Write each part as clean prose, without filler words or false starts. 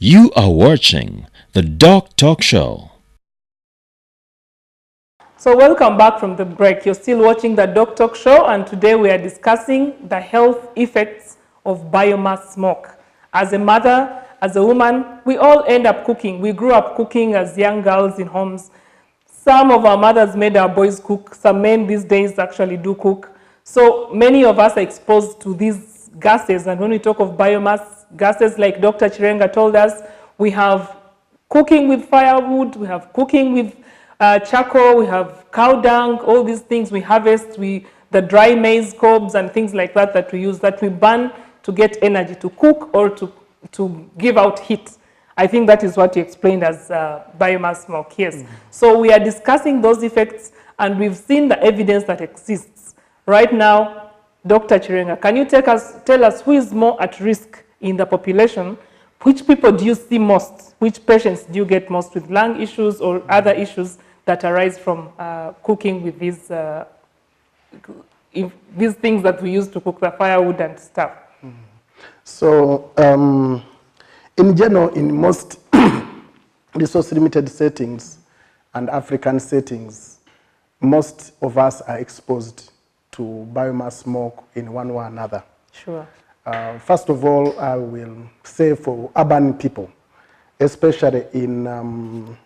You are watching the DocTalk show. So welcome back from the break. You're still watching the DocTalk show, and today we are discussing the health effects of biomass smoke. As a mother, as a woman, we all end up cooking. We grew up cooking as young girls in homes. Some of our mothers made our boys cook. Some men these days actually do cook. So many of us are exposed to these gases, and when we talk of biomass gases, like Dr. Chirenga told us, we have cooking with firewood, we have cooking with charcoal, we have cow dung, all these things we harvest, the dry maize cobs and things like that that we use, that we burn to get energy to cook or to give out heat. I think that is what you explained as biomass smoke, yes. So we are discussing those effects, and we've seen the evidence that exists. Right now, Dr. Chirenga, can you tell us who is more at risk in the population? Which people do you see most? Which patients do you get most with lung issues or other issues that arise from cooking with these things that we use to cook the firewood and stuff? So, in general, in most resource-limited settings and African settings, most of us are exposed to biomass smoke in one way or another. Sure. First of all, I will say for urban people, especially in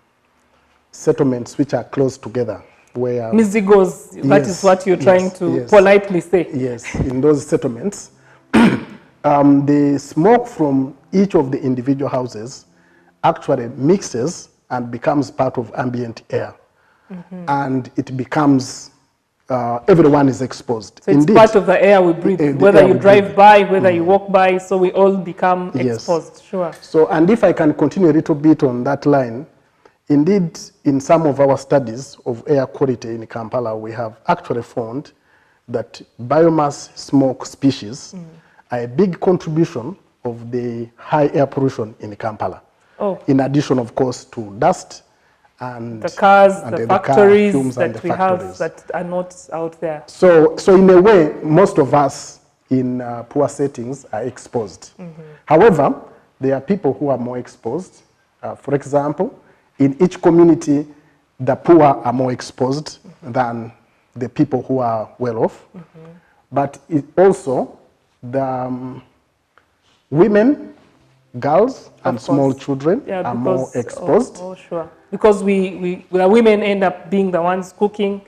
settlements which are close together, where Mizigos, that is what you're trying to politely say. Yes, in those settlements, the smoke from each of the individual houses actually mixes and becomes part of ambient air. And it becomes, everyone is exposed. So it's part of the air we breathe, whether you drive by, whether you walk by, so we all become exposed, sure. So, and if I can continue a little bit on that line, indeed, in some of our studies of air quality in Kampala, we have actually found that biomass smoke species are a big contribution of the high air pollution in Kampala. In addition, of course, to dust and the cars, and the factories that we have that are not out there. So in a way, most of us in poor settings are exposed. However, there are people who are more exposed. For example, in each community, the poor are more exposed than the people who are well off. But it also, the women, girls, and small children are more exposed. Oh, sure. Because the women end up being the ones cooking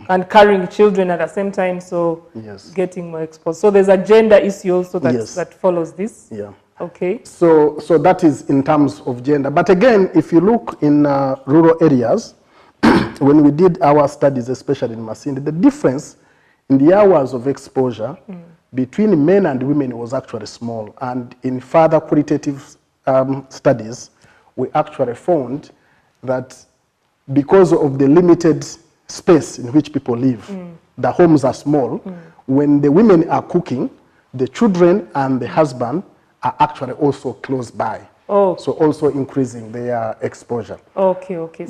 and carrying children at the same time, so getting more exposed. So there's a gender issue also that follows this. Yeah. Okay. So that is in terms of gender. But again, if you look in rural areas, when we did our studies, especially in Masindi, the difference in the hours of exposure between men and women was actually small. And in further qualitative studies, we actually found that because of the limited space in which people live, the homes are small. When the women are cooking, the children and the husband are actually also close by. So also increasing their exposure. Okay.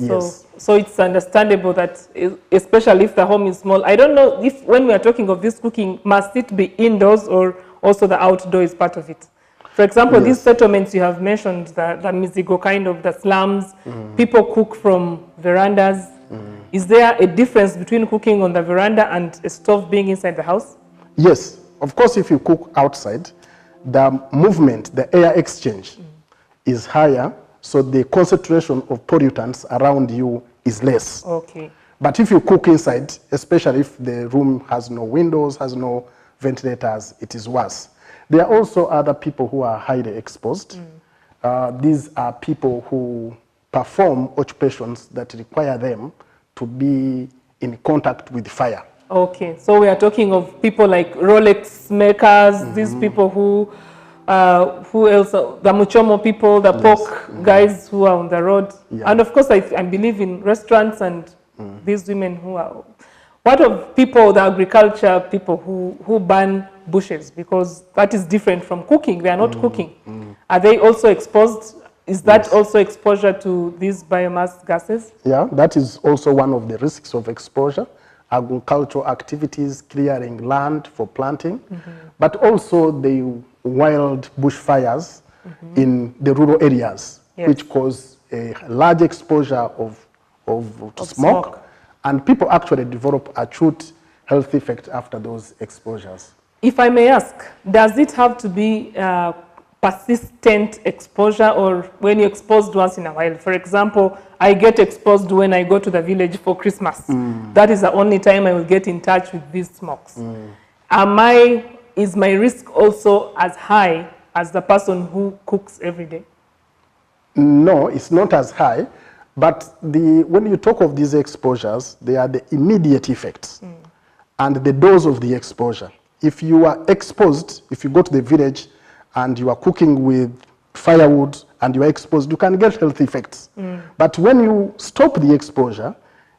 So it's understandable that, especially if the home is small. I don't know if when we are talking of this cooking, must it be indoors or also the outdoor is part of it? For example, these settlements you have mentioned, the Mizigo kind of, the slums, people cook from verandas. Is there a difference between cooking on the veranda and a stove being inside the house? Yes. Of course, if you cook outside, the movement, the air exchange is higher, so the concentration of pollutants around you is less. Okay. But if you cook inside, especially if the room has no windows, has no ventilators, it is worse. There are also other people who are highly exposed. These are people who perform occupations that require them to be in contact with fire. Okay, so we are talking of people like Rolex makers, these people who else? The Muchomo people, the pork guys who are on the road. And of course, I believe in restaurants and these women who are... What of people, the agriculture people who burn bushes? Because that is different from cooking. They are not cooking. Are they also exposed? Is that also exposure to these biomass gases? Yeah, that is also one of the risks of exposure. Agricultural activities, clearing land for planting, but also the wild bushfires in the rural areas, Yes. which cause a large exposure to smoke. and people actually develop acute health effects after those exposures. If I may ask, does it have to be persistent exposure, or when you're exposed once in a while? For example, I get exposed when I go to the village for Christmas. That is the only time I will get in touch with these smokes. Is my risk also as high as the person who cooks every day? No, it's not as high, but when you talk of these exposures, they are the immediate effects and the dose of the exposure. If you are exposed, if you go to the village and you are cooking with firewood and you are exposed, you can get health effects. But when you stop the exposure,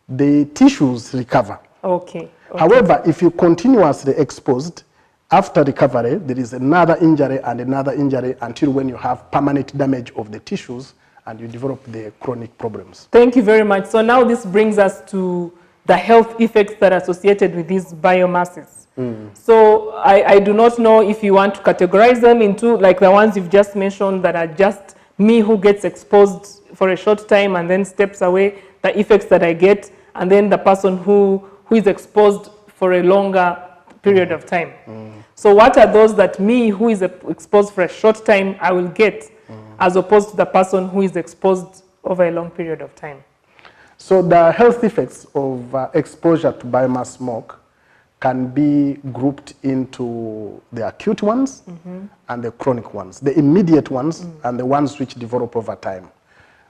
the tissues recover. Okay. However, if you continuously exposed, after recovery, there is another injury and another injury until when you have permanent damage of the tissues and you develop the chronic problems. Thank you very much. So now this brings us to the health effects that are associated with these biomasses. So I do not know if you want to categorize them into like the ones you've just mentioned that are just me who gets exposed for a short time and then steps away, the effects that I get, and then the person who is exposed for a longer period of time. So what are those that me who is exposed for a short time I will get as opposed to the person who is exposed over a long period of time? So the health effects of exposure to biomass smoke can be grouped into the acute ones and the chronic ones, the immediate ones and the ones which develop over time.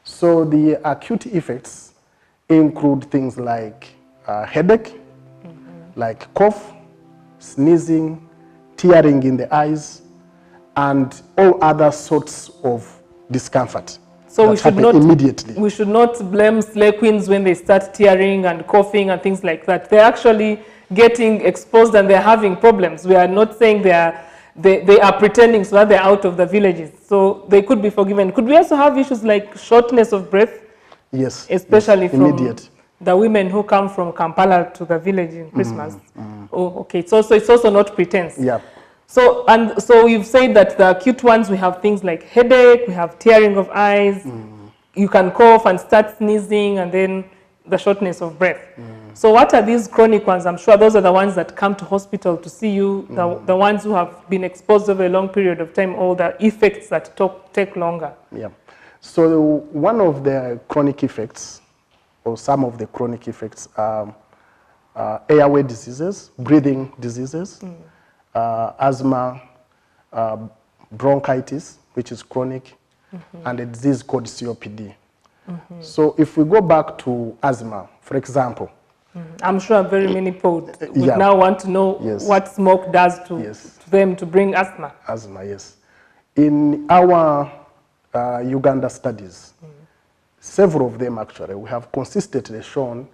So the acute effects include things like headache, like cough, sneezing, tearing in the eyes, and all other sorts of discomfort. So we should not immediately. We should not blame slay queens when they start tearing and coughing and things like that. They're actually getting exposed and they're having problems. We are not saying they are pretending so that they're out of the villages. So they could be forgiven. Could we also have issues like shortness of breath? Yes. Especially yes, from immediate. The women who come from Kampala to the village in Christmas. Oh, okay. So it's also not pretense. Yeah. So you've said that the acute ones, we have things like headache, we have tearing of eyes, you can cough and start sneezing, and then the shortness of breath. So what are these chronic ones? I'm sure those are the ones that come to hospital to see you, the ones who have been exposed over a long period of time, or the effects that take longer. Yeah. So one of the chronic effects, or some of the chronic effects, are airway diseases, breathing diseases, asthma, bronchitis, which is chronic, and a disease called COPD. So if we go back to asthma, for example. I'm sure very many people would now want to know what smoke does to them to bring asthma. Asthma, yes. In our Uganda studies, several of them actually, we have consistently shown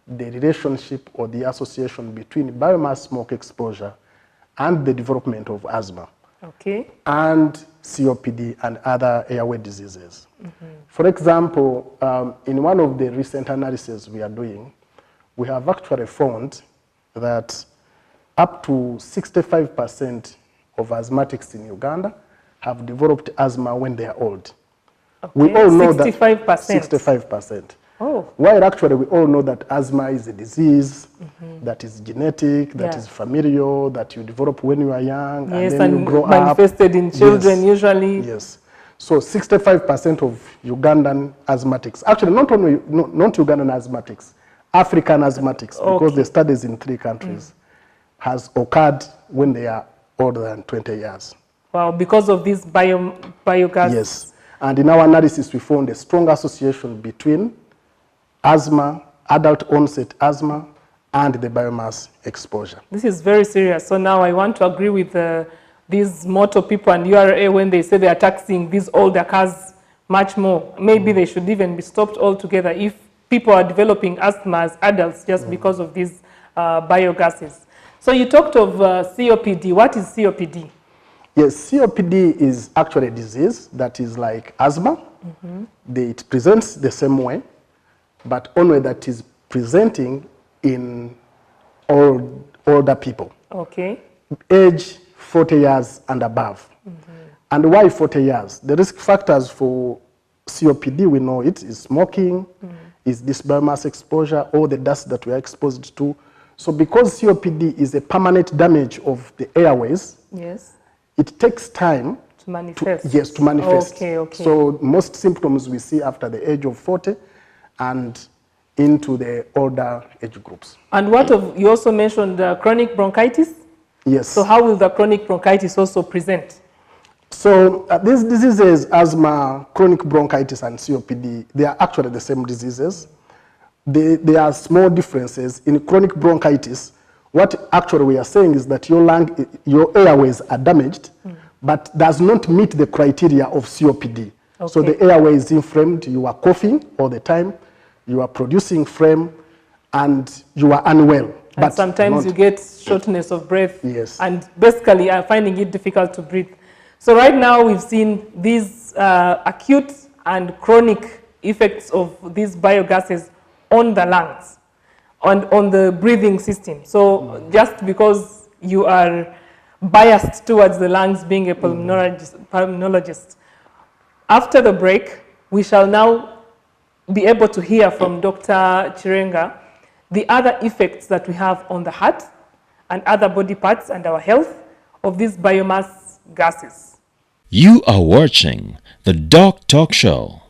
the relationship or the association between biomass smoke exposure and the development of asthma, and COPD and other airway diseases. For example, in one of the recent analyses we are doing, we have actually found that up to 65% of asthmatics in Uganda have developed asthma when they are old. We all know 65%. that 65%. Oh. While actually we all know that asthma is a disease that is genetic, that is familial, that you develop when you are young, and then you grow manifested in children usually. Yes. So 65% of Ugandan asthmatics, actually not Ugandan asthmatics, African asthmatics, because the studies in 3 countries has occurred when they are older than 20 years. Wow, because of this biogas. Yes. And in our analysis, we found a strong association between asthma, adult onset asthma, and the biomass exposure. This is very serious. So now I want to agree with these motor people and URA when they say they are taxing these older cars much more. Maybe they should even be stopped altogether if people are developing asthma as adults just because of these biogases. So you talked of COPD. What is COPD? Yes, COPD is actually a disease that is like asthma. It presents the same way, but only that is presenting in older people. Okay. Age 40 years and above. And why 40 years? The risk factors for COPD, we know it, is smoking, is this biomass exposure, or the dust that we are exposed to. So because COPD is a permanent damage of the airways, yes, it takes time to manifest. to manifest. Okay. So most symptoms we see after the age of 40 and into the older age groups. And you also mentioned chronic bronchitis? Yes. So how will the chronic bronchitis also present? So these diseases, asthma, chronic bronchitis, and COPD, they are actually the same diseases. There are small differences. In chronic bronchitis, what actually we are saying is that your airways are damaged, but does not meet the criteria of COPD. Okay. So the airway is inflamed, you are coughing all the time, you are producing phlegm, and you are unwell. And but sometimes you get shortness of breath. Yes. And basically are finding it difficult to breathe. So right now we've seen these acute and chronic effects of these biogases on the lungs, on the breathing system. So just because you are biased towards the lungs being a pulmonologist. After the break, we shall now be able to hear from Dr. Chirenga the other effects that we have on the heart and other body parts and our health of these biomass gases. You are watching the DocTalk Show.